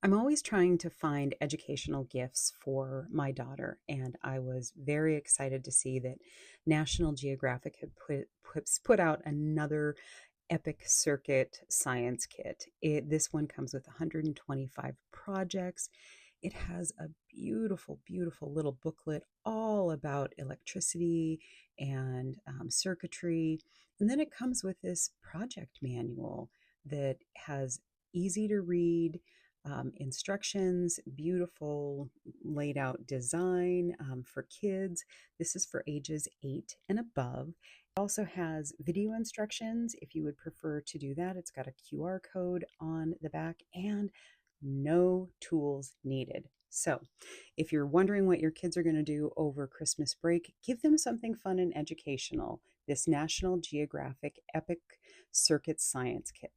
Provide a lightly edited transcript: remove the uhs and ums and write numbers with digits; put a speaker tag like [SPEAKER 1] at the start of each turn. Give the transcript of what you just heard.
[SPEAKER 1] I'm always trying to find educational gifts for my daughter, and I was very excited to see that National Geographic had put out another Epic Circuit science kit. This one comes with 125 projects. It has a beautiful, beautiful little booklet all about electricity and circuitry. And then it comes with this project manual that has easy to read instructions, beautiful laid out design for kids. This is for ages 8 and above. It also has video instructions if you would prefer to do that. It's got a QR code on the back and no tools needed. So, if you're wondering what your kids are going to do over Christmas break, give them something fun and educational. This National Geographic Epic Circuit Science Kit.